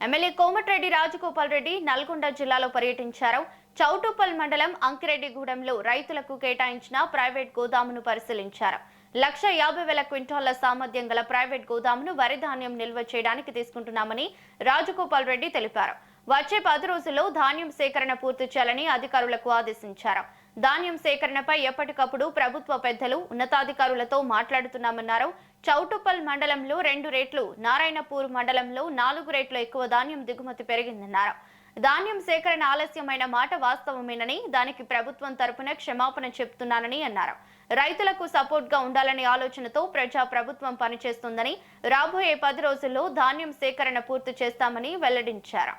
MLA Komatireddy Rajagopal Reddy Nalgonda జిల్లాలో పర్యటించారు. చౌటుప్పల్ మండలం అంకిరెడ్డిగూడెంలో రైతులకు కేటాయించిన ప్రైవేట్ గోదామును పరిశీలించారు. 1,50,000 క్వింటాళ్ల సామర్థ్యం గల ప్రైవేట్ గోదామును వరి ధాన్యం నిల్వ చేయడానికి తీసుకుంటున్నామని రాజగోపాల్ రెడ్డి తెలిపారు. వచ్చే 10 రోజుల్లో ధాన్యం సేకరణ పూర్తి చేయాలని అధికారులకు ఆదేశించారు. ధాన్యం సేకరణపై ఎప్పటికప్పుడు ప్రభుత్వ పెద్దలు ఉన్నతాధికారులతో మాట్లాడుతున్నామన్నారు. చౌటుప్పల్ మండలంలో 2 రేట్లు, నారాయణపూర్ మండలంలో 4 రేట్లు ఎక్కువ ధాన్యం దిగుమతి పెరిగిందన్నారు. ధాన్యం సేకరణ ఆలస్యమైన మాట వాస్తవమేనని, దానికి ప్రభుత్వం తరపున క్షమాపణ చెప్తున్నానని అన్నారు. రైతులకు సపోర్ట్ గా ఉండాలనే ఆలోచనతో ప్రజా ప్రభుత్వం పనిచేస్తుందని, రాబోయే 10 రోజుల్లో ధాన్యం సేకరణ పూర్తి చేస్తామని వెల్లడించారు.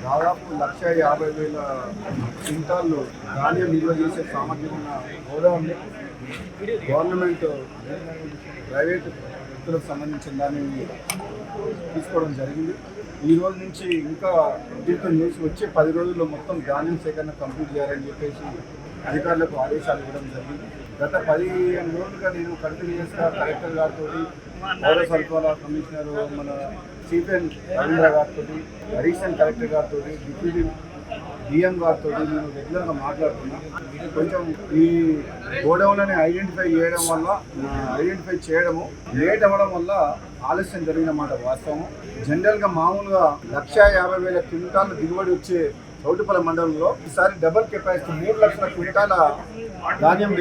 దాదాపు 1,50,000 క్వింటాళ్ళు ధాన్యం నిల్వ చేసే సామర్థ్యం ఉన్న గోదాముని గవర్నమెంట్ ప్రైవేట్ వ్యక్తులకు సంబంధించిన దాన్ని తీసుకోవడం జరిగింది. ఈ రోజు నుంచి ఇంకా ఉద్యోగం చేసి వచ్చే 10 రోజుల్లో మొత్తం ధాన్యం సేకరణ కంప్లీట్ చేయాలని చెప్పేసి అధికారులకు ఆదేశాలు ఇవ్వడం జరిగింది. గత 15 రోజులుగా నేను కంటిన్యూస్గా కలెక్టర్ గారితో, పౌర సరఫరాల కమిషనర్ మన సిపిఎన్ రవీంద్ర గారితో, అడిషనల్ కలెక్టర్ గారితో, డిప్యూటీ డిఎం గారితో నేను రెగ్యులర్గా మాట్లాడుతున్నాను. కొంచెం ఈ గోడౌన్లని ఐడెంటిఫై చేయడము లేట్ అవ్వడం వల్ల ఆలస్యం జరిగినమాట వాస్తవం. జనరల్గా మామూలుగా 1,50,000 క్వింటాల దిగుబడి వచ్చే చౌటుప్పల్ మండలంలో ఈసారి డబుల్ కెపాసిటీ 3 లక్షల క్వింటాల ధాన్యం